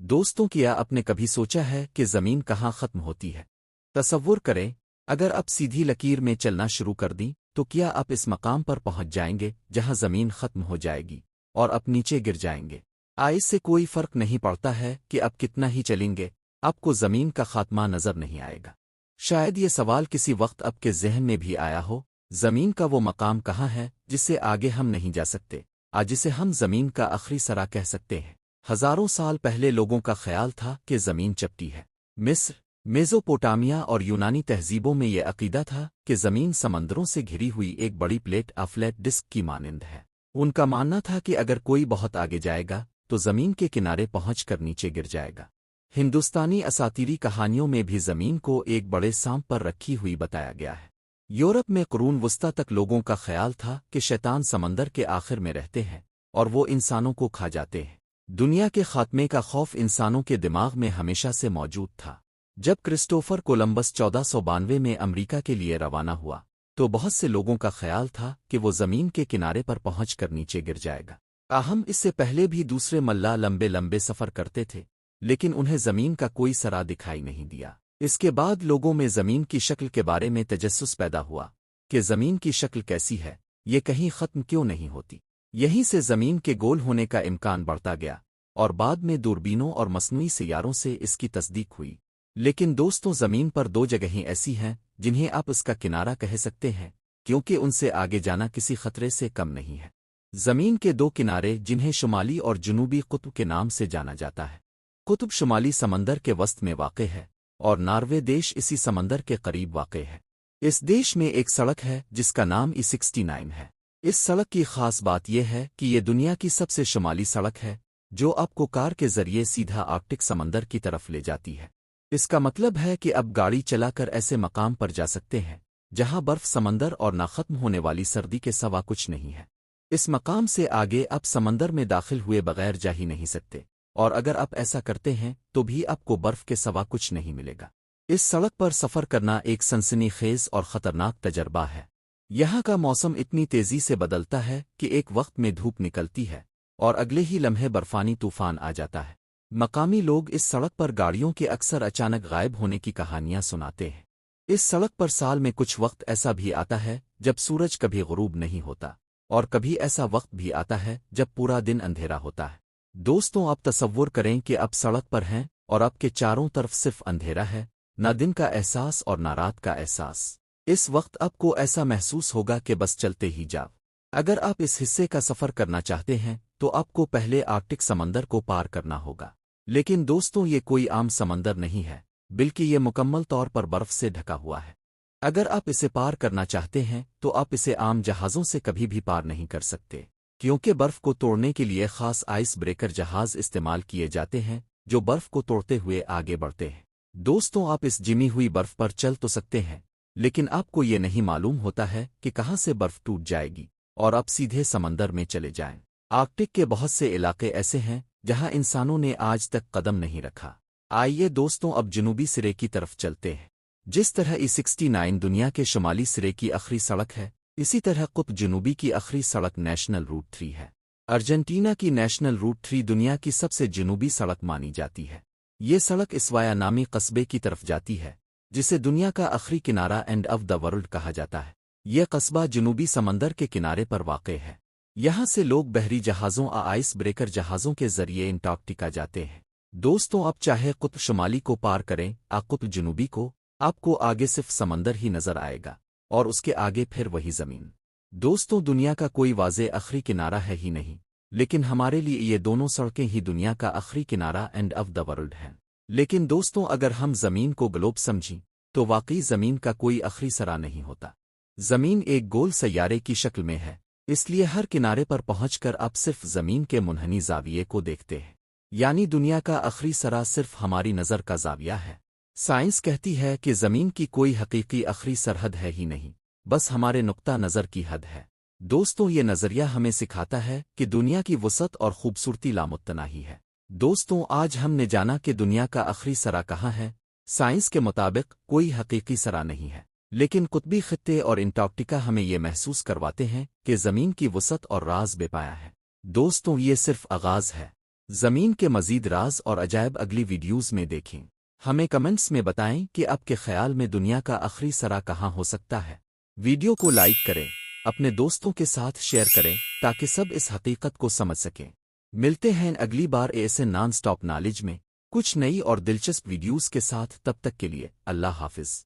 دوستوں کیا آپ نے کبھی سوچا ہے کہ زمین کہاں ختم ہوتی ہے؟ تصور کریں، اگر آپ سیدھی لکیر میں چلنا شروع کر دیں تو کیا آپ اس مقام پر پہنچ جائیں گے جہاں زمین ختم ہو جائے گی اور آپ نیچے گر جائیں گے؟ اس سے کوئی فرق نہیں پڑتا ہے کہ آپ کتنا ہی چلیں گے، آپ کو زمین کا خاتمہ نظر نہیں آئے گا۔ شاید یہ سوال کسی وقت آپ کے ذہن میں بھی آیا ہو، زمین کا وہ مقام کہاں ہے جس سے آگے ہم نہیں جا سکتے، جسے ہم زمین کا آخری سرا کہہ سکتے ہیں؟ ہزاروں سال پہلے لوگوں کا خیال تھا کہ زمین چپٹی ہے۔ مصر، میزوپوٹامیا اور یونانی تہذیبوں میں یہ عقیدہ تھا کہ زمین سمندروں سے گھری ہوئی ایک بڑی پلیٹ فلیٹ ڈسک کی مانند ہے۔ ان کا ماننا تھا کہ اگر کوئی بہت آگے جائے گا تو زمین کے کنارے پہنچ کر نیچے گر جائے گا۔ ہندوستانی اساطیری کہانیوں میں بھی زمین کو ایک بڑے سانپ پر رکھی ہوئی بتایا گیا ہے۔ یورپ میں قرون وسطی تک لوگوں کا خیال تھا کہ شیطان سمندر کے آخر میں رہتے ہیں اور وہ انسانوں کو کھا جاتے ہیں۔ دنیا کے خاتمے کا خوف انسانوں کے دماغ میں ہمیشہ سے موجود تھا۔ جب کرسٹوفر کولمبس 1492 میں امریکہ کے لیے روانہ ہوا تو بہت سے لوگوں کا خیال تھا کہ وہ زمین کے کنارے پر پہنچ کر نیچے گر جائے گا۔ تاہم اس سے پہلے بھی دوسرے ملاح لمبے لمبے سفر کرتے تھے، لیکن انہیں زمین کا کوئی سرا دکھائی نہیں دیا۔ اس کے بعد لوگوں میں زمین کی شکل کے بارے میں تجسس پیدا ہوا کہ زمین کی شکل کیسی ہے، یہ کہیں ختم کیوں نہیں ہوتی۔ یہیں سے زمین کے گول ہونے کا امکان بڑھتا گیا اور بعد میں دوربینوں اور مصنوعی سیاروں سے اس کی تصدیق ہوئی۔ لیکن دوستوں، زمین پر دو جگہیں ایسی ہیں جنہیں آپ اس کا کنارہ کہہ سکتے ہیں، کیونکہ ان سے آگے جانا کسی خطرے سے کم نہیں ہے۔ زمین کے دو کنارے جنہیں شمالی اور جنوبی قطب کے نام سے جانا جاتا ہے۔ قطب شمالی سمندر کے وسط میں واقع ہے اور ناروے دیش اسی سمندر کے قریب واقع ہے۔ اس دیش میں ایک سڑک ہے جس کا نام E69 ہے۔ اس سڑک کی خاص بات یہ ہے کہ یہ دنیا کی سب سے شمالی سڑک ہے جو آپ کو کار کے ذریعے سیدھا آرکٹک سمندر کی طرف لے جاتی ہے۔ اس کا مطلب ہے کہ اب گاڑی چلا کر ایسے مقام پر جا سکتے ہیں جہاں برف، سمندر اور نہ ختم ہونے والی سردی کے سوا کچھ نہیں ہے۔ اس مقام سے آگے آپ سمندر میں داخل ہوئے بغیر جا ہی نہیں سکتے، اور اگر آپ ایسا کرتے ہیں تو بھی آپ کو برف کے سوا کچھ نہیں ملے گا۔ اس سڑک پر سفر کرنا ایک سنسنی خیز اور خطرناک تجربہ ہے۔ یہاں کا موسم اتنی تیزی سے بدلتا ہے کہ ایک وقت میں دھوپ نکلتی ہے اور اگلے ہی لمحے برفانی طوفان آ جاتا ہے۔ مقامی لوگ اس سڑک پر گاڑیوں کے اکثر اچانک غائب ہونے کی کہانیاں سناتے ہیں۔ اس سڑک پر سال میں کچھ وقت ایسا بھی آتا ہے جب سورج کبھی غروب نہیں ہوتا، اور کبھی ایسا وقت بھی آتا ہے جب پورا دن اندھیرا ہوتا ہے۔ دوستوں، آپ تصور کریں کہ آپ سڑک پر ہیں اور آپ کے چاروں طرف صرف اندھیرا ہے، نہ دن کا احساس اور نہ رات کا احساس۔ اس وقت آپ کو ایسا محسوس ہوگا کہ بس چلتے ہی جاؤ۔ اگر آپ اس حصے کا سفر کرنا چاہتے ہیں تو آپ کو پہلے آرکٹک سمندر کو پار کرنا ہوگا۔ لیکن دوستوں، یہ کوئی عام سمندر نہیں ہے، بلکہ یہ مکمل طور پر برف سے ڈھکا ہوا ہے۔ اگر آپ اسے پار کرنا چاہتے ہیں تو آپ اسے عام جہازوں سے کبھی بھی پار نہیں کر سکتے، کیونکہ برف کو توڑنے کے لیے خاص آئس بریکر جہاز استعمال کیے جاتے ہیں جو برف کو توڑتے ہوئے آگے بڑھتے ہیں۔ دوستوں، آپ اس جمی ہوئی برف پر چل تو سکتے ہیں، لیکن آپ کو یہ نہیں معلوم ہوتا ہے کہ کہاں سے برف ٹوٹ جائے گی اور آپ سیدھے سمندر میں چلے جائیں۔ آرکٹک کے بہت سے علاقے ایسے ہیں جہاں انسانوں نے آج تک قدم نہیں رکھا۔ آئیے دوستوں، اب جنوبی سرے کی طرف چلتے ہیں۔ جس طرح E69 دنیا کے شمالی سرے کی آخری سڑک ہے، اسی طرح قطب جنوبی کی آخری سڑک نیشنل روٹ 3 ہے۔ ارجنٹینا کی نیشنل روٹ 3 دنیا کی سب سے جنوبی سڑک مانی جاتی ہے۔ یہ سڑک اسوایا نامی قصبے کی طرف جاتی ہے جسے دنیا کا آخری کنارہ اینڈ آف دا ورلڈ کہا جاتا ہے۔ یہ قصبہ جنوبی سمندر کے کنارے پر واقع ہے۔ یہاں سے لوگ بحری جہازوں آئس بریکر جہازوں کے ذریعے انٹارکٹیکا جاتے ہیں۔ دوستوں، آپ چاہے قطب شمالی کو پار کریں قطب جنوبی کو، آپ کو آگے صرف سمندر ہی نظر آئے گا اور اس کے آگے پھر وہی زمین۔ دوستوں، دنیا کا کوئی واضح آخری کنارہ ہے ہی نہیں، لیکن ہمارے لیے یہ دونوں سڑکیں ہی دنیا کا آخری کنارہ اینڈ آف دا ورلڈ ہیں۔ لیکن دوستوں، اگر ہم زمین کو گلوب سمجھیں تو واقعی زمین کا کوئی آخری سرا نہیں ہوتا۔ زمین ایک گول سیارے کی شکل میں ہے، اس لیے ہر کنارے پر پہنچ کر آپ صرف زمین کے منحنی زاویے کو دیکھتے ہیں، یعنی دنیا کا آخری سرا صرف ہماری نظر کا زاویہ ہے۔ سائنس کہتی ہے کہ زمین کی کوئی حقیقی آخری سرحد ہے ہی نہیں، بس ہمارے نقطہ نظر کی حد ہے۔ دوستوں، یہ نظریہ ہمیں سکھاتا ہے کہ دنیا کی وسعت اور خوبصورتی لامتناہی ہے۔ دوستوں، آج ہم نے جانا کہ دنیا کا آخری سرا کہاں ہے۔ سائنس کے مطابق کوئی حقیقی سرا نہیں ہے، لیکن قطبی خطے اور انٹارکٹیکا ہمیں یہ محسوس کرواتے ہیں کہ زمین کی وسعت اور راز بے پایا ہے۔ دوستوں، یہ صرف آغاز ہے۔ زمین کے مزید راز اور عجائب اگلی ویڈیوز میں دیکھیں۔ ہمیں کمنٹس میں بتائیں کہ آپ کے خیال میں دنیا کا آخری سرا کہاں ہو سکتا ہے۔ ویڈیو کو لائک کریں، اپنے دوستوں کے ساتھ شیئر کریں تاکہ سب اس حقیقت کو سمجھ سکیں۔ ملتے ہیں اگلی بار ایسے نان سٹاپ نالج میں کچھ نئی اور دلچسپ ویڈیوز کے ساتھ، تب تک کے لیے اللہ حافظ۔